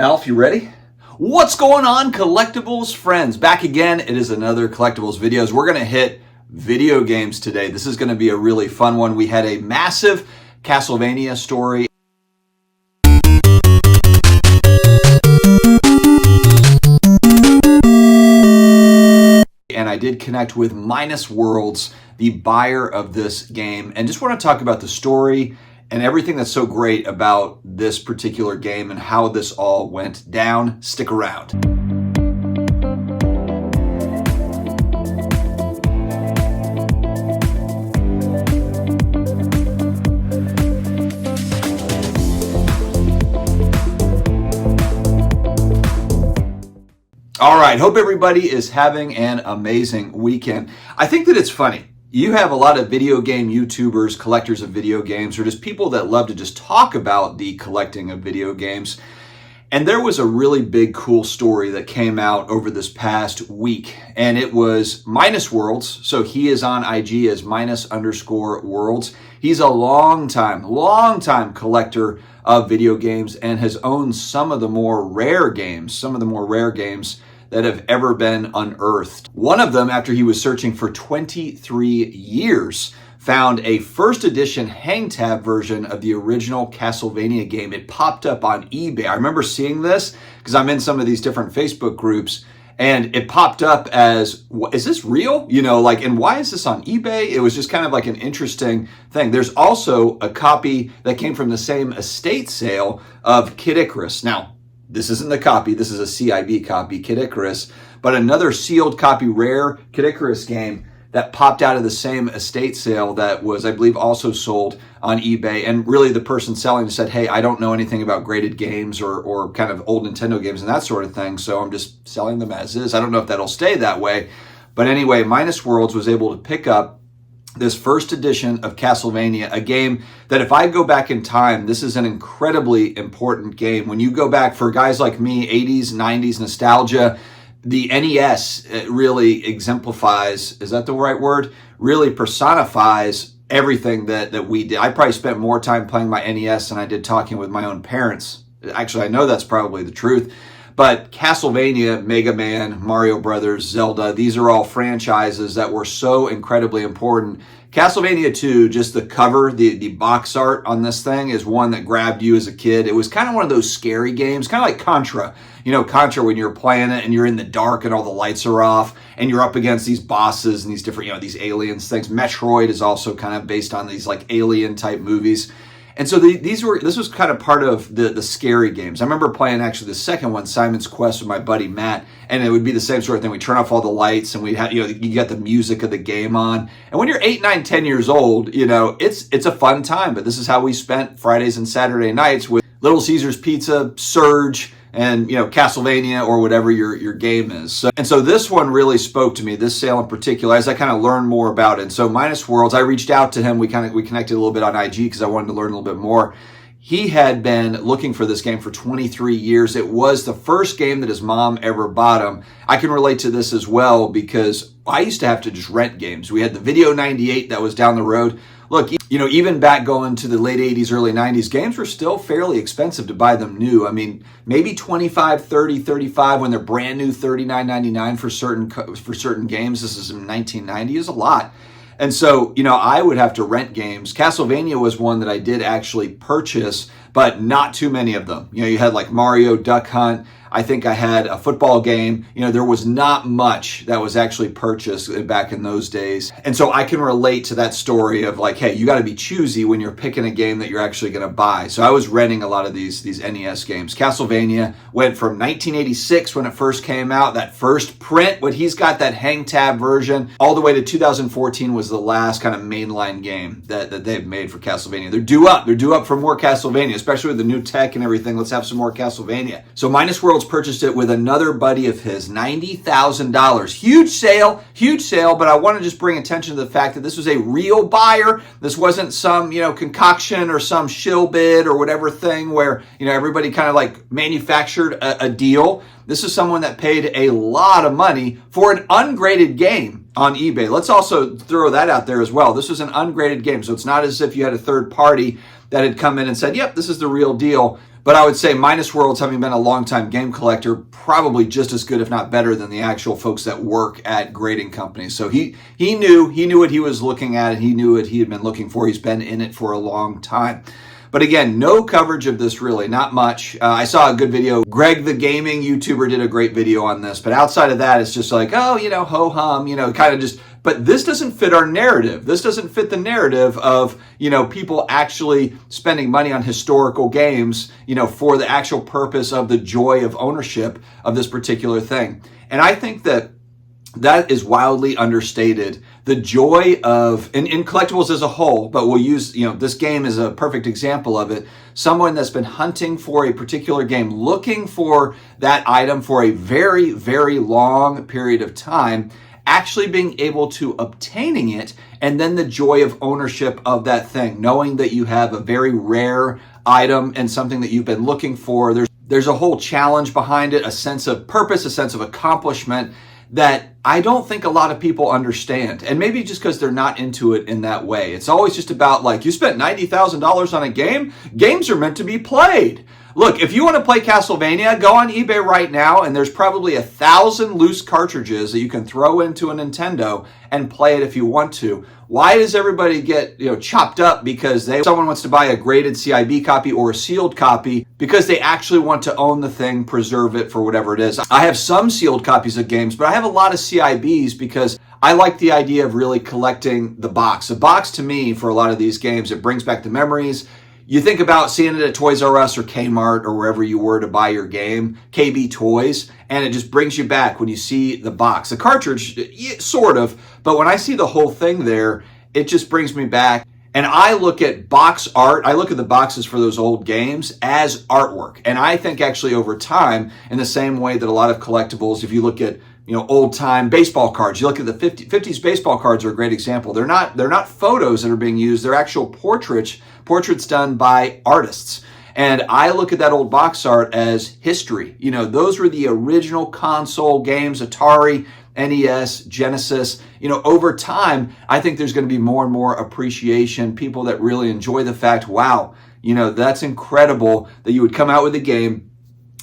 Alf, you ready? What's going on, Collectibles friends? Back again. It is another Collectibles videos. We're going to hit video games today. This is going to be a really fun one. We had a massive Castlevania story. And I did connect with Minus Worlds, the buyer of this game, and just want to talk about the story and everything that's so great about this particular game and how this all went down. Stick around. All right, hope everybody is having an amazing weekend. I think that it's funny. You have a lot of video game YouTubers, collectors of video games, or just people that love to just talk about the collecting of video games. And there was a really big, cool story that came out over this past week, and it was Minus Worlds. So he is on IG as Minus_Worlds. He's a long time collector of video games and has owned some of the more rare games, that have ever been unearthed. One of them, after he was searching for 23 years, found a first edition hang tab version of the original Castlevania game. It popped up on eBay. I remember seeing this because I'm in some of these different Facebook groups, and it popped up as, is this real? You know, like, and why is this on eBay? It was just kind of like an interesting thing. There's also a copy that came from the same estate sale of Kid Icarus. Now, this isn't the copy, this is a CIB copy, Kid Icarus, but another sealed copy, rare Kid Icarus game that popped out of the same estate sale that was, I believe, also sold on eBay. And really the person selling said, hey, I don't know anything about graded games or kind of old Nintendo games and that sort of thing, so I'm just selling them as is. I don't know if that'll stay that way. But anyway, Minus Worlds was able to pick up this first edition of Castlevania, a game that if I go back in time, this is an incredibly important game. When you go back, for guys like me, 80s, 90s nostalgia, the NES really exemplifies, is that the right word? Really personifies everything that we did. I probably spent more time playing my NES than I did talking with my own parents. Actually, I know that's probably the truth. But Castlevania, Mega Man, Mario Brothers, Zelda, these are all franchises that were so incredibly important. Castlevania 2, just the cover, the box art on this thing is one that grabbed you as a kid. It was kind of one of those scary games, kind of like Contra. You know, Contra, when you're playing it and you're in the dark and all the lights are off and you're up against these bosses and these different, you know, these aliens things. Metroid is also kind of based on these like alien type movies. And so this was kind of part of the scary games. I remember playing actually the second one, Simon's Quest, with my buddy Matt, and it would be the same sort of thing. We turn off all the lights and we had, you know, you got the music of the game on. And when you're 8, 9, 10 years old, you know, it's a fun time. But this is how we spent Fridays and Saturday nights with Little Caesars Pizza, Surge, and, you know, Castlevania or whatever your game is. So this one really spoke to me, this sale in particular, as I kind of learned more about it. So Minus Worlds, I reached out to him. We connected a little bit on IG because I wanted to learn a little bit more. He had been looking for this game for 23 years. It was the first game that his mom ever bought him. I can relate to this as well because I used to have to just rent games. We had the Video 98 that was down the road. Look, you know, even back going to the late 80s, early 90s, games were still fairly expensive to buy them new. I mean, maybe 25, 30, 35 when they're brand new, $39.99 for certain games. This is in 1990 is a lot. And so, you know, I would have to rent games. Castlevania was one that I did actually purchase, but not too many of them. You know, you had like Mario, Duck Hunt. I think I had a football game. You know, there was not much that was actually purchased back in those days. And so I can relate to that story of like, hey, you got to be choosy when you're picking a game that you're actually going to buy. So I was renting a lot of these NES games. Castlevania went from 1986 when it first came out, that first print, when he's got that hang tab version, all the way to 2014 was the last kind of mainline game that they've made for Castlevania. They're due up for more Castlevania, especially with the new tech and everything. Let's have some more Castlevania. So Minus Worlds purchased it with another buddy of his, $90,000. Huge sale, but I want to just bring attention to the fact that this was a real buyer. This wasn't some, you know, concoction or some shill bid or whatever thing where, you know, everybody kind of like manufactured a deal. This is someone that paid a lot of money for an ungraded game on eBay. Let's also throw that out there as well. This was an ungraded game, so it's not as if you had a third party that had come in and said, yep, this is the real deal. But I would say Minus Worlds, having been a longtime game collector, probably just as good, if not better, than the actual folks that work at grading companies. So he knew what he was looking at, and he knew what he had been looking for. He's been in it for a long time. But again, no coverage of this really, not much. I saw a good video. Greg, the gaming YouTuber, did a great video on this. But outside of that, it's just like, oh, ho-hum, kind of just... But this doesn't fit our narrative. This doesn't fit the narrative of, people actually spending money on historical games, for the actual purpose of the joy of ownership of this particular thing. And I think that is wildly understated. The joy of, in collectibles as a whole, but we'll use, this game is a perfect example of it. Someone that's been hunting for a particular game, looking for that item for a very, very long period of time, actually being able to obtaining it, and then the joy of ownership of that thing, knowing that you have a very rare item and something that you've been looking for. There's a whole challenge behind it, a sense of purpose, a sense of accomplishment that I don't think a lot of people understand. And maybe just because they're not into it in that way. It's always just about like, you spent $90,000 on a game? Games are meant to be played. Look, if you want to play Castlevania, go on eBay right now, and there's probably 1,000 loose cartridges that you can throw into a Nintendo and play it if you want to. Why does everybody get chopped up because someone wants to buy a graded CIB copy or a sealed copy because they actually want to own the thing, preserve it for whatever it is? I have some sealed copies of games, but I have a lot of CIBs because I like the idea of really collecting the box. A box to me, for a lot of these games, it brings back the memories. You think about seeing it at Toys R Us or Kmart or wherever you were to buy your game, KB Toys, and it just brings you back when you see the box. The cartridge, sort of, but when I see the whole thing there, it just brings me back. And I look at box art, I look at the boxes for those old games as artwork. And I think actually over time, in the same way that a lot of collectibles, if you look at old time baseball cards, you look at the 50s baseball cards are a great example. They're not photos that are being used, they're actual portraits done by artists. And I look at that old box art as history. Those were the original console games, Atari, NES, Genesis. Over time, I think there's going to be more and more appreciation, people that really enjoy the fact, wow, that's incredible that you would come out with a game,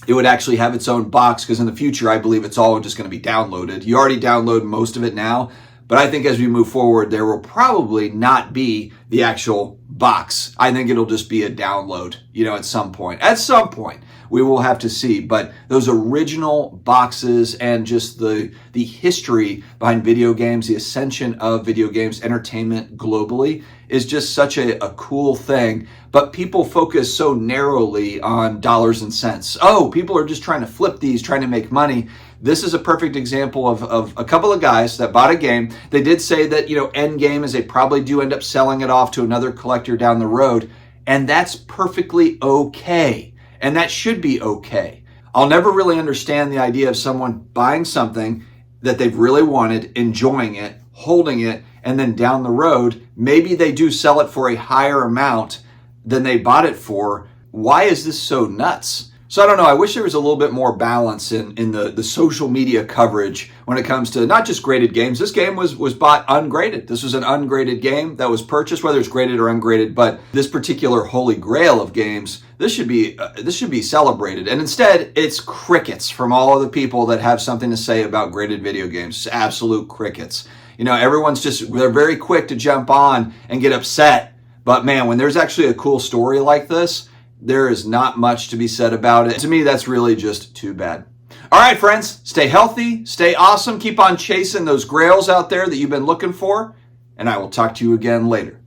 it would actually have its own box, because in the future, I believe it's all just going to be downloaded. You already download most of it now, but I think as we move forward, there will probably not be the actual box. I think it'll just be a download, at some point. At some point, we will have to see. But those original boxes and just the history behind video games, the ascension of video games, entertainment globally, is just such a cool thing. But people focus so narrowly on dollars and cents. Oh, people are just trying to flip these, trying to make money. This is a perfect example of a couple of guys that bought a game. They did say that, end game is they probably do end up selling it off to another collector down the road. And that's perfectly okay. And that should be okay. I'll never really understand the idea of someone buying something that they've really wanted, enjoying it, holding it, and then down the road, maybe they do sell it for a higher amount than they bought it for. Why is this so nuts? So I don't know, I wish there was a little bit more balance in the social media coverage when it comes to not just graded games. This game was bought ungraded. This was an ungraded game that was purchased, whether it's graded or ungraded, but this particular holy grail of games, this should be celebrated. And instead, it's crickets from all of the people that have something to say about graded video games. It's absolute crickets. Everyone's they're very quick to jump on and get upset. But man, when there's actually a cool story like this, there is not much to be said about it. To me, that's really just too bad. All right, friends, stay healthy, stay awesome, keep on chasing those grails out there that you've been looking for, and I will talk to you again later.